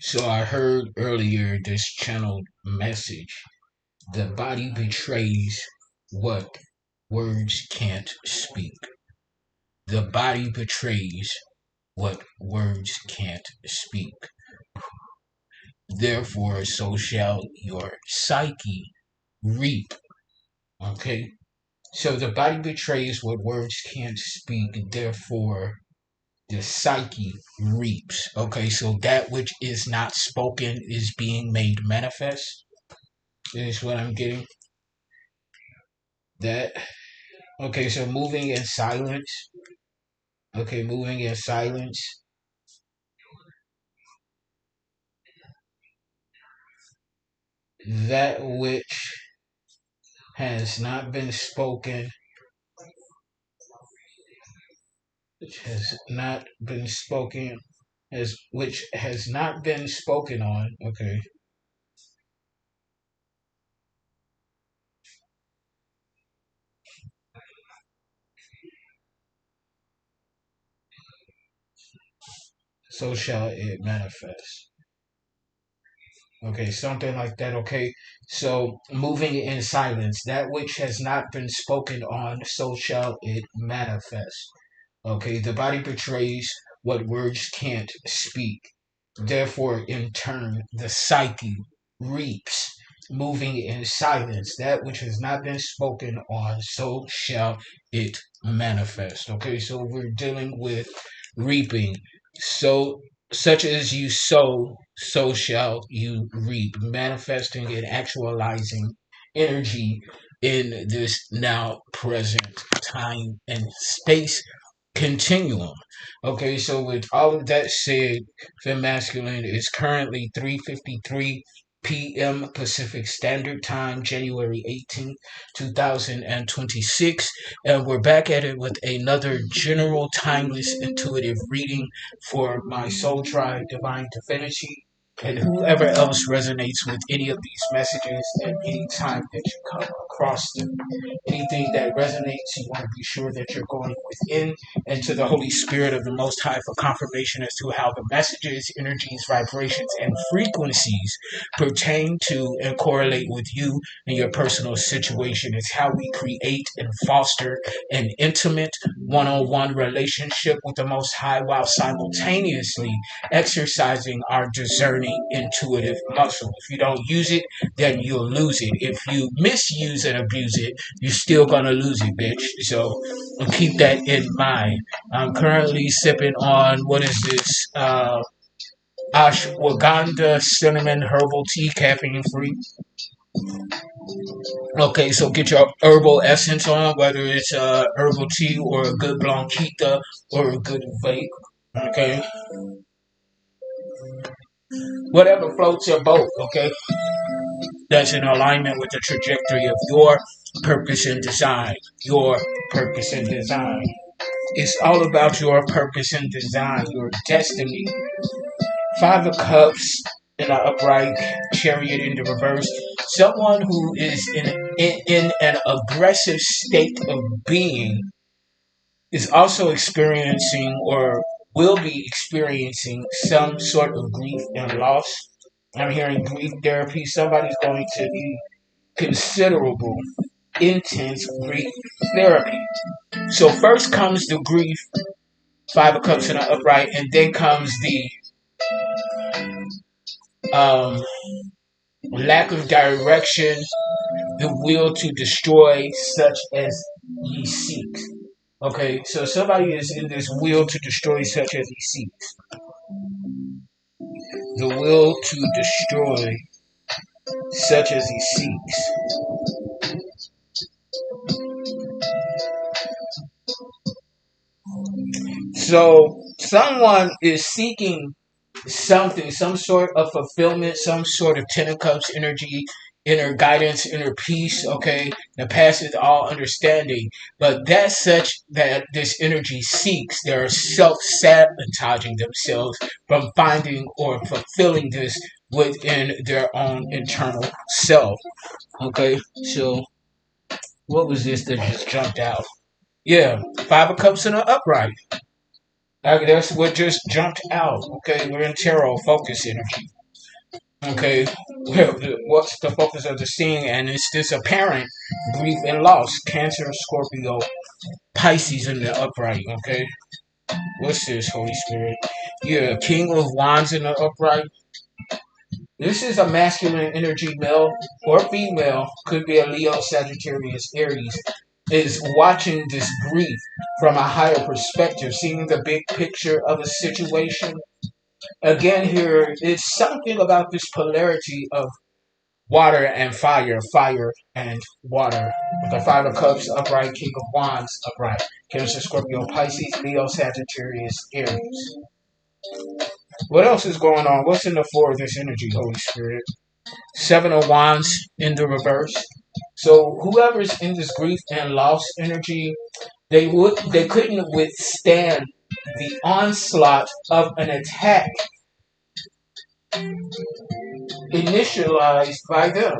So I heard earlier this channeled message. The body betrays what words can't speak. The body betrays what words can't speak. Therefore, so shall your psyche reap. Okay? So the body betrays what words can't speak. Therefore, the psyche reaps. Okay, so that which is not spoken is being made manifest. Is what I'm getting. That okay, so moving in silence. Okay, moving in silence. That which has not been spoken, which has not been spoken, which has not been spoken on. Okay, so shall it manifest. Okay, something like that. Okay, so moving in silence, that which has not been spoken on, so shall it manifest. Okay, the body betrays what words can't speak. Therefore, in turn, the psyche reaps, moving in silence, that which has not been spoken on, so shall it manifest. Okay, so we're dealing with reaping. So, such as you sow, so shall you reap, manifesting and actualizing energy in this now present time and space continuum. Okay, so with all of that said, Fem Masculine is currently 3:53 p.m. Pacific Standard Time, January 18th, 2026, and we're back at it with another general timeless intuitive reading for my soul tribe divine divinity and whoever else resonates with any of these messages at any time that you come across them. Anything that resonates, you want to be sure that you're going within and to the Holy Spirit of the Most High for confirmation as to how the messages, energies, vibrations, and frequencies pertain to and correlate with you and your personal situation. It's how we create and foster an intimate one-on-one relationship with the Most High while simultaneously exercising our discerning intuitive muscle. If you don't use it, then you'll lose it. If you misuse and abuse it, you're still gonna lose it, bitch. So keep that in mind. I'm currently sipping on what is this? Ashwagandha cinnamon herbal tea, caffeine free. Okay, so get your herbal essence on, whether it's herbal tea or a good blanquita or a good vape. Okay, whatever floats your boat. Okay, that's in alignment with the trajectory of your purpose and design. Your purpose and design. It's all about your purpose and design, your destiny. Five of Cups in the upright, Chariot in the reverse. Someone who is in an aggressive state of being is also experiencing or will be experiencing some sort of grief and loss. I'm hearing grief therapy. Somebody's going to be considerable, intense grief therapy. So first comes the grief, Five of Cups in the upright, and then comes the um, lack of direction, the will to destroy such as ye seek. Okay, so somebody is in this will to destroy such as he seeks. The will to destroy such as he seeks. So someone is seeking something, some sort of fulfillment, some sort of Ten of Cups energy, inner guidance, inner peace, okay, that passes all understanding. But that's such that this energy seeks, they're self-sabotaging themselves from finding or fulfilling this within their own internal self. Okay, so what was this that just jumped out? Yeah, Five of Cups in the upright. That's what just jumped out. Okay, we're in tarot focus energy. Okay, well, what's the focus of the scene? And it's this apparent grief and loss. Cancer, Scorpio, Pisces in the upright. Okay, what's this, Holy Spirit? Yeah, King of Wands in the upright. This is a masculine energy, male or female, could be a Leo, Sagittarius, Aries, is watching this grief from a higher perspective, seeing the big picture of a situation. Again, here, it's something about this polarity of water and fire, fire and water. The Five of Cups upright, King of Wands upright, Cancer, Scorpio, Pisces, Leo, Sagittarius, Aries. What else is going on? What's in the four of this energy, Holy Spirit? Seven of Wands in the reverse. So whoever's in this grief and loss energy, they couldn't withstand the onslaught of an attack initialized by them.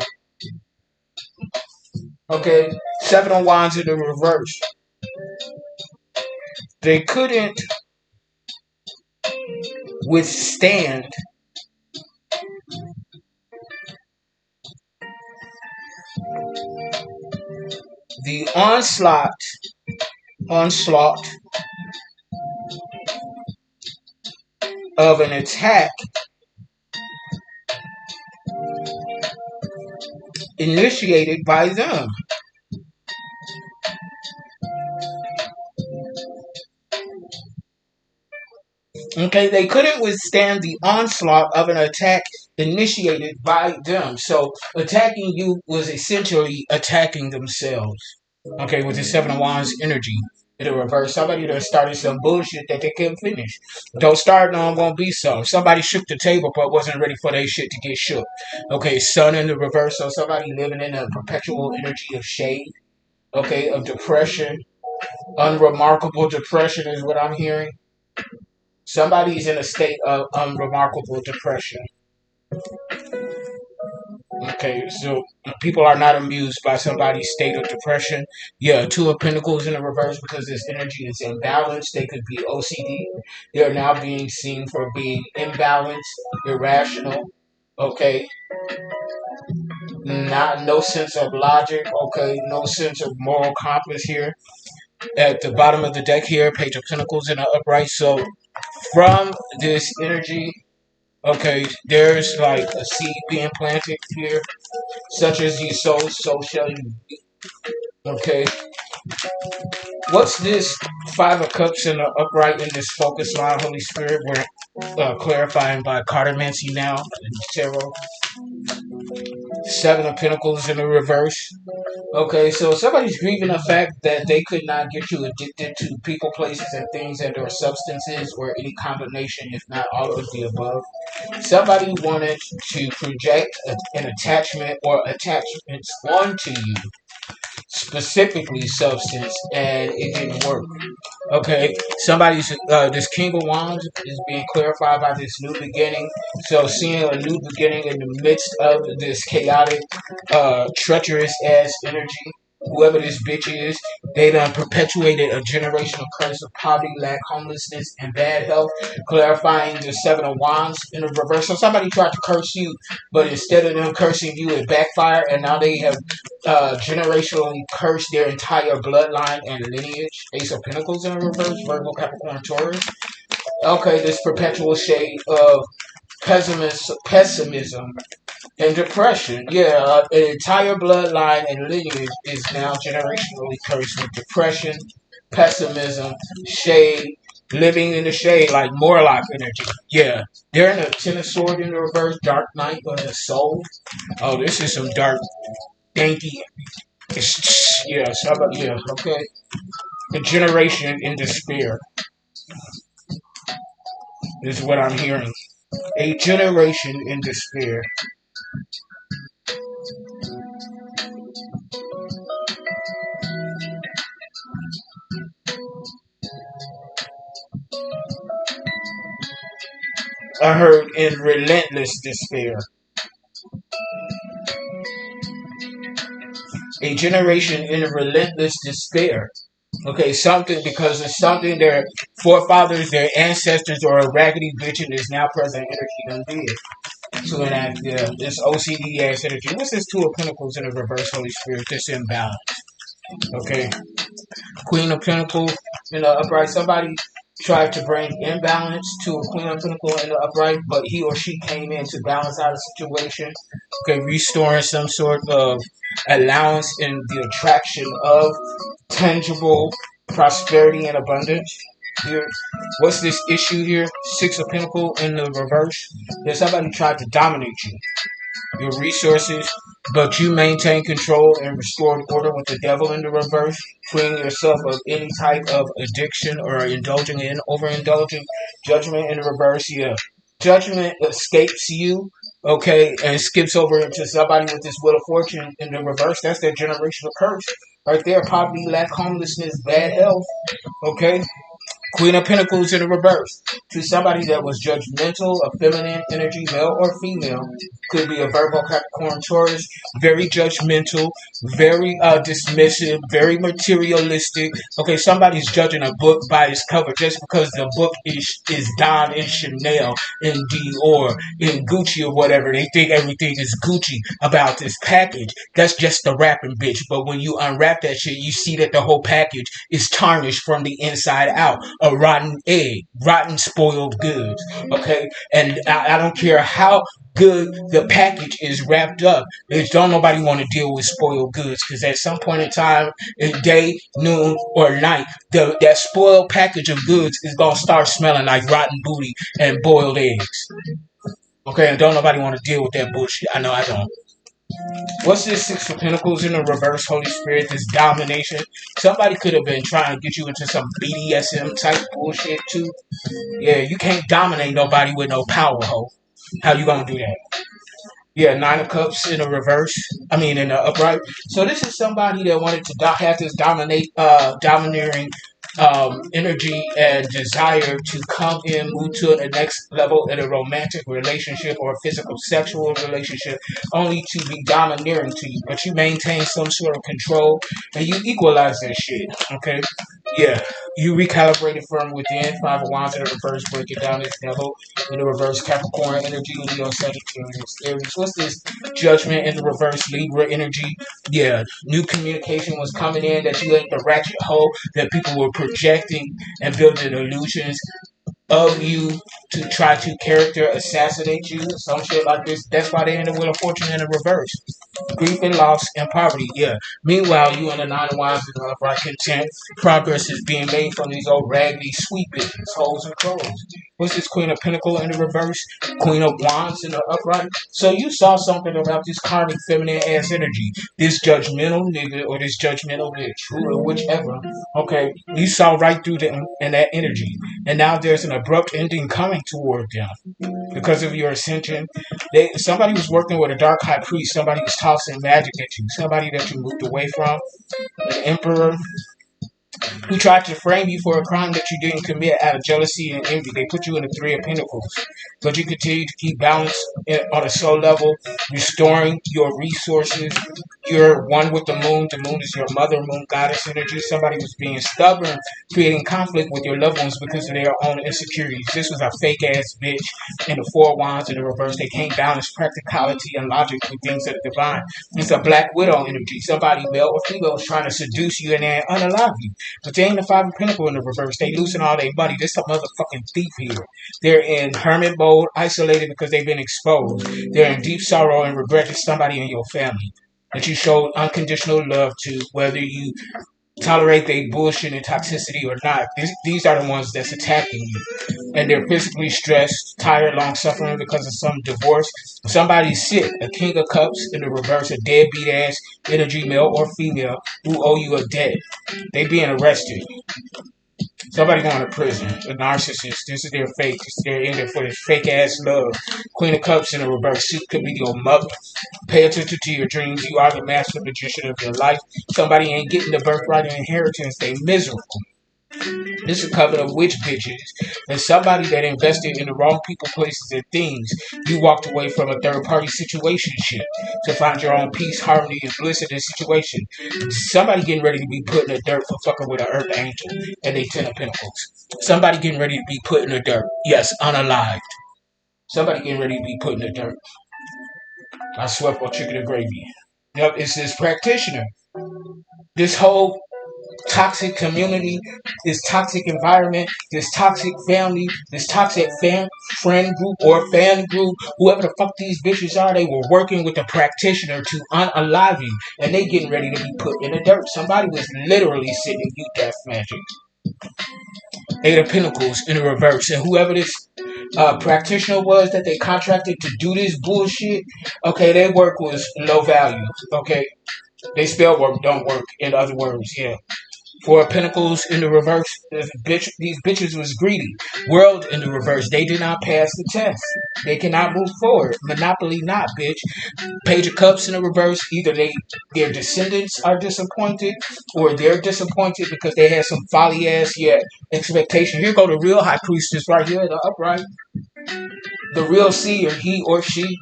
Okay, Seven of Wands in the reverse. They couldn't withstand the onslaught of an attack initiated by them. Okay, they couldn't withstand the onslaught of an attack initiated by them. So attacking you was essentially attacking themselves. Okay, with the Seven of Wands energy. It'll reverse. Somebody that started some bullshit that they couldn't finish. Don't start, no, it won't be so. Somebody shook the table but wasn't ready for their shit to get shook. Okay, Sun in the reverse. So somebody living in a perpetual energy of shade. Okay, of depression. Unremarkable depression is what I'm hearing. Somebody's in a state of unremarkable depression. Okay, so people are not amused by somebody's state of depression. Yeah, Two of Pentacles in the reverse because this energy is imbalanced. They could be OCD. They're now being seen for being imbalanced, irrational. Okay, not no sense of logic. Okay, no sense of moral compass here. At the bottom of the deck here, Page of Pentacles in the upright. So from this energy, okay, there's like a seed being planted here, such as you sow, so shall you reap. Okay, what's this Five of Cups in the upright in this focus line, Holy Spirit? We're clarifying by cartomancy now in tarot. Seven of Pentacles in the reverse. Okay, so somebody's grieving the fact that they could not get you addicted to people, places, and things and or substances or any combination, if not all of the above. Somebody wanted to project an attachment or attachments onto you, specifically substance, and it didn't work. Okay, somebody's this King of Wands is being clarified by this new beginning. So seeing a new beginning in the midst of this chaotic, treacherous ass energy. Whoever this bitch is, they done perpetuated a generational curse of poverty, lack, homelessness, and bad health. Clarifying the Seven of Wands in the reverse. So somebody tried to curse you, but instead of them cursing you, it backfired, and now they have generationally cursed their entire bloodline and lineage. Ace of Pentacles in reverse, Virgo, Capricorn, Taurus. Okay, this perpetual shade of pessimism and depression. Yeah, an entire bloodline and lineage is now generationally cursed with depression, pessimism, shade, living in the shade like Morlock energy. Yeah, they're in a Ten of Swords in the reverse, Dark Knight of the Soul. Oh, this is some dark, danky. Yeah, yeah, okay. A generation in despair is what I'm hearing. A generation in despair. I heard in relentless despair. A generation in relentless despair. Okay, something because it's something their forefathers, their ancestors, or a raggedy bitch in this now present energy done did to enact this OCD ass energy. What's this Two of Pentacles in the reverse, Holy Spirit? This imbalance. Okay, Queen of Pentacles in the upright. Somebody tried to bring imbalance to a Queen of Pentacles in the upright, but he or she came in to balance out a situation. Okay, restoring some sort of allowance in the attraction of tangible prosperity and abundance. Here, what's this issue here? Six of Pentacles in the reverse. That somebody tried to dominate you, your resources, but you maintain control and restored order with the devil in the reverse, freeing yourself of any type of addiction or indulging in overindulging. Judgment in the reverse, yeah. Judgment escapes you, okay, and skips over into somebody with this wheel of fortune in the reverse. That's their generational curse. Right there, poverty, lack, homelessness, bad health, okay? Queen of Pentacles in the reverse. To somebody that was judgmental, a feminine energy, male or female, could be a Virgo, Capricorn, Taurus, very judgmental, very dismissive, very materialistic. Okay, somebody's judging a book by its cover just because the book is Don and Chanel and Dior and Gucci or whatever. They think everything is Gucci about this package. That's just the wrapping, bitch. But when you unwrap that shit, you see that the whole package is tarnished from the inside out. A rotten egg, rotten spoiled goods. Okay, and I don't care how good the package is wrapped up. Don't nobody want to deal with spoiled goods because at some point in time, in day, noon, or night, that spoiled package of goods is gonna start smelling like rotten booty and boiled eggs. Okay, and don't nobody want to deal with that bullshit. I know I don't. What's this Six of Pentacles in the reverse, Holy Spirit? This domination. Somebody could have been trying to get you into some BDSM type bullshit too. Yeah, you can't dominate nobody with no power, ho. How you gonna do that? Yeah, Nine of Cups in the reverse. I mean, in the upright. So this is somebody that wanted to have this domineering energy and desire to come in, move to the next level in a romantic relationship or a physical sexual relationship, only to be domineering to you. But you maintain some sort of control and you equalize that shit. Okay. Yeah, you recalibrated from within. Five of Wands in the reverse, break it down as devil in the reverse. Capricorn energy, Leo, Sagittarius, Aries. What's this? Judgment in the reverse, Libra energy. Yeah, new communication was coming in that you ain't the ratchet hoe that people were projecting and building illusions of you to try to character assassinate you, some shit like this. That's why they end up with a fortune in the reverse. Grief and loss and poverty, yeah. Meanwhile, you and the Nine of Wands in the upright content. Progress is being made from these old raggedy sweet bitches, hoes and crows. What's this Queen of Pentacles in the reverse? Queen of Wands in the upright. So you saw something about this karmic feminine ass energy. This judgmental nigga or this judgmental bitch, whichever. Okay, you saw right through them and that energy. And now there's an abrupt ending coming toward them because of your ascension. Somebody was working with a dark high priest. Somebody was tossing magic at you. Somebody that you moved away from. An emperor who tried to frame you for a crime that you didn't commit out of jealousy and envy. They put you in the Three of Pentacles. But you continue to keep balance on a soul level, restoring your resources. You're one with the moon. The moon is your mother, moon goddess energy. Somebody was being stubborn, creating conflict with your loved ones because of their own insecurities. This was a fake ass bitch in the Four Wands in the reverse. They can't balance practicality and logic with things that are divine. It's a Black Widow energy. Somebody, male or female, is trying to seduce you and then unalive you. But they ain't the Five of Pentacles in the reverse. They losing all their money. This a motherfucking thief here. They're in hermit mode, isolated because they've been exposed. They're in deep sorrow and regret to somebody in your family that you showed unconditional love to, whether you tolerate their bullshit and toxicity or not. These are the ones that's attacking you. And they're physically stressed, tired, long suffering because of some divorce. Somebody's sick. A King of Cups in the reverse, a deadbeat ass energy, male or female, who owe you a debt. They being arrested. Somebody going to prison. A narcissist. This is their fake. They're in there for this fake ass love. Queen of Cups in the reverse. She could be your mother. Pay attention to your dreams. You are the master magician of your life. Somebody ain't getting the birthright and inheritance. They miserable. This is coming of witch bitches. And somebody that invested in the wrong people, places, and things. You walked away from a third party situationship to find your own peace, harmony, and bliss in this situation. Somebody getting ready to be put in the dirt for fucking with an earth angel and they 10 of pentacles. Somebody getting ready to be put in the dirt. Yes, unalived. Somebody getting ready to be put in the dirt. I swept on chicken and gravy. Yep, it's this practitioner. This whole toxic community, this toxic environment, this toxic family, this toxic friend group or fan group, whoever the fuck these bitches are, they were working with the practitioner to unalive you, and they getting ready to be put in the dirt. Somebody was literally sending you death magic. Eight of Pentacles in the reverse, and whoever this practitioner was that they contracted to do this bullshit, okay, their work was low value. Okay, they spell work don't work. In other words, yeah. Four of Pentacles in the reverse. These bitches was greedy. World in the reverse. They did not pass the test. They cannot move forward. Monopoly not, bitch. Page of Cups in the reverse. Either their descendants are disappointed or they're disappointed because they had some folly ass expectation. Here go the real high priestess right here, the upright. The real seer, he or she.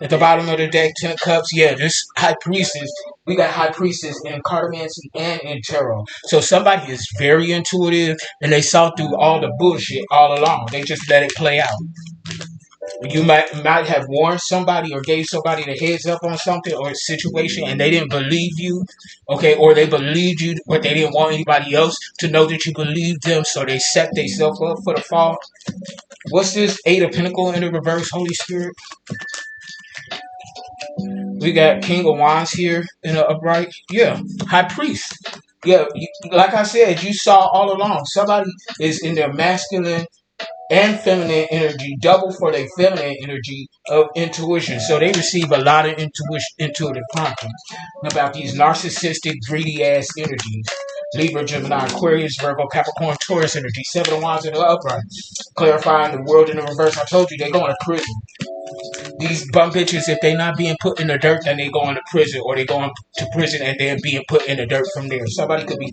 At the bottom of the deck, 10 of Cups. Yeah, this High Priestess. We got High Priestess in Cartomancy and in Tarot. So somebody is very intuitive and they saw through all the bullshit all along. They just let it play out. You might have warned somebody or gave somebody the heads up on something or a situation and they didn't believe you, okay, or they believed you but they didn't want anybody else to know that you believed them, so they set themselves up for the fall. What's this Eight of Pentacles in the reverse, Holy Spirit? We got King of Wands here in the upright. Yeah, High Priest. Yeah, like I said, you saw all along. Somebody is in their masculine and feminine energy, double for their feminine energy of intuition. So they receive a lot of intuitive prompting about these narcissistic, greedy ass energies. Libra, Gemini, Aquarius, Virgo, Capricorn, Taurus energy. Seven of Wands in the upright. Clarifying the world in the reverse. I told you they're going to prison. These bum bitches, if they not being put in the dirt, then they going to prison, or they going to prison and then being put in the dirt from there. Somebody could be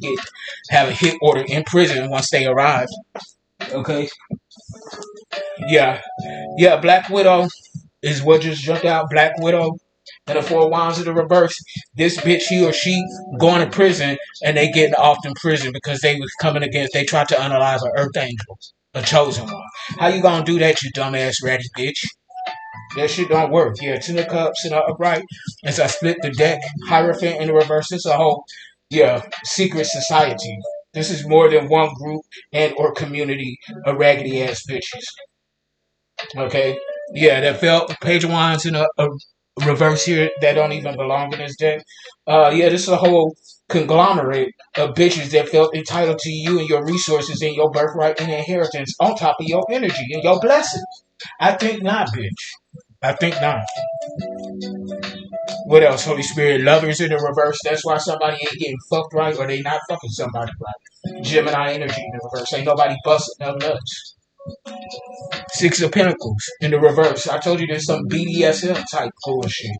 have a hit order in prison once they arrive. Okay. Yeah. Black Widow is what just jumped out. Black Widow and the Four Wands in the reverse. This bitch, he or she, going to prison and they getting off in prison because they was coming against. They tried to unalive an Earth Angel, a chosen one. How you gonna do that, you dumbass ratty bitch? That shit don't work. Yeah, 10 of Cups in the upright. As I split the deck, Hierophant in the reverse. It's a whole, secret society. This is more than one group and or community of raggedy ass bitches. Okay? Yeah, that felt Page of Wands in a reverse here that don't even belong in this deck. This is a whole conglomerate of bitches that felt entitled to you and your resources and your birthright and inheritance on top of your energy and your blessings. I think not, bitch. I think not. What else, Holy Spirit? Lovers in the reverse. That's why somebody ain't getting fucked right or they not fucking somebody right. Gemini energy in the reverse. Ain't nobody busting no nuts. Six of Pentacles in the reverse. I told you there's some BDSM type bullshit.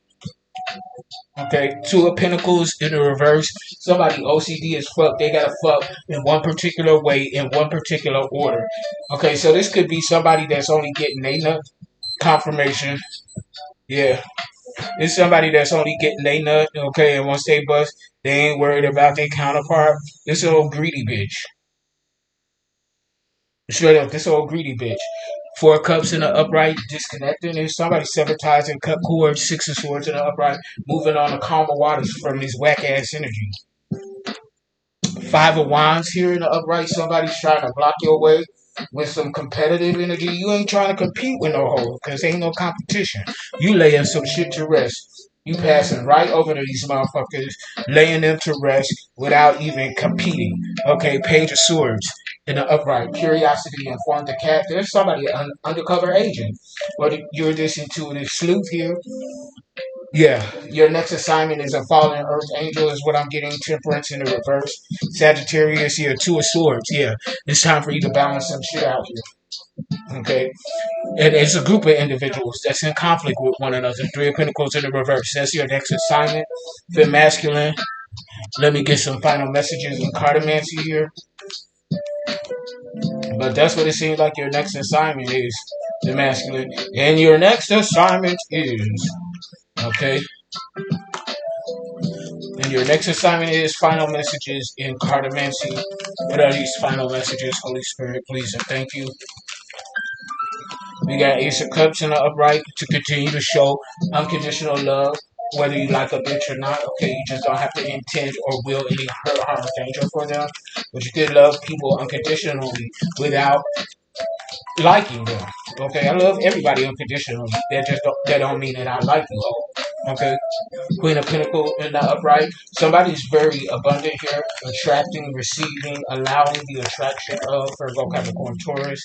Okay, Two of Pentacles in the reverse. Somebody OCD as fuck. They gotta fuck in one particular way, in one particular order. Okay, so this could be somebody that's only getting they nut confirmation. Yeah. It's somebody that's only getting they nut, okay, and once they bust, they ain't worried about their counterpart. This old greedy bitch. Straight up, this old greedy bitch. Four Cups in the upright, disconnecting. There's somebody sabotaging cut cords, Six of Swords in the upright, moving on the calmer waters from this whack ass energy. Five of Wands here in the upright. Somebody's trying to block your way with some competitive energy. You ain't trying to compete with no hoe because ain't no competition. You laying some shit to rest. You passing right over to these motherfuckers, laying them to rest without even competing. Okay, Page of Swords in the upright. Curiosity informed the cat. There's somebody, an undercover agent. But you're this intuitive sleuth here. Yeah, your next assignment is a fallen earth angel is what I'm getting. Temperance in the reverse. Sagittarius here, Two of Swords. Yeah, it's time for you to balance some shit out here. Okay, and it's a group of individuals that's in conflict with one another. Three of Pentacles in the reverse. That's your next assignment. Fifth masculine. Let me get some final messages in cartomancy here. But that's what it seems like your next assignment is, the masculine. And your next assignment is, okay? And your next assignment is final messages in cartomancy. What are these final messages, Holy Spirit, please and thank you. We got Ace of Cups in the upright to continue to show unconditional love, whether you like a bitch or not. Okay, you just don't have to intend or will any hurt, harm, or danger for them. But you can love people unconditionally without liking them. Okay, I love everybody unconditionally. That don't mean that I like you all. Okay, Queen of Pentacles in the upright. Somebody's very abundant here, attracting, receiving, allowing the attraction of Virgo, Capricorn, Taurus,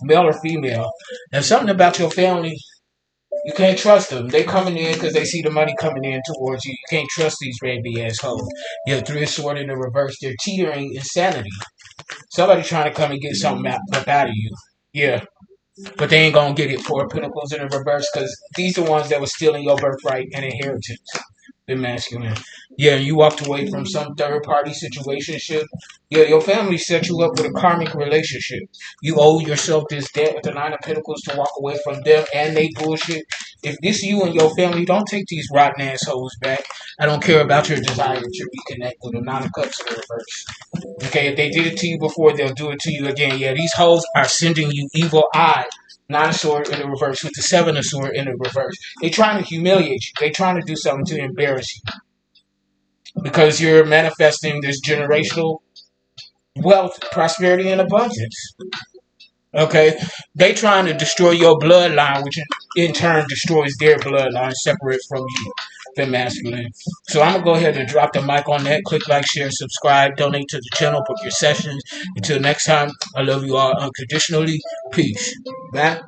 male or female. And something about your family, you can't trust them. They coming in because they see the money coming in towards you. You can't trust these red BS hoes. You have 3 of Swords in the reverse. They're teetering insanity. Somebody trying to come and get something up out of you. Yeah. But they ain't gonna get it. 4 of Pentacles in the reverse because these are the ones that were stealing your birthright and inheritance. The masculine. Yeah, you walked away from some third party situationship. Yeah, your family set you up with a karmic relationship. You owe yourself this debt with the 9 of Pentacles to walk away from them and they bullshit. If this you and your family, don't take these rotten assholes back. I don't care about your desire to reconnect with the 9 of Cups in the reverse. Okay, if they did it to you before, they'll do it to you again. Yeah, these hoes are sending you evil eye. 9 of Swords in the reverse with the 7 of Swords in the reverse. They're trying to humiliate you. They're trying to do something to embarrass you. Because you're manifesting this generational wealth, prosperity, and abundance. Okay? They trying to destroy your bloodline, which in turn destroys their bloodline, separate from you, the masculine. So I'm going to go ahead and drop the mic on that. Click like, share, subscribe, donate to the channel, book your sessions. Until next time, I love you all unconditionally. Peace. Bye.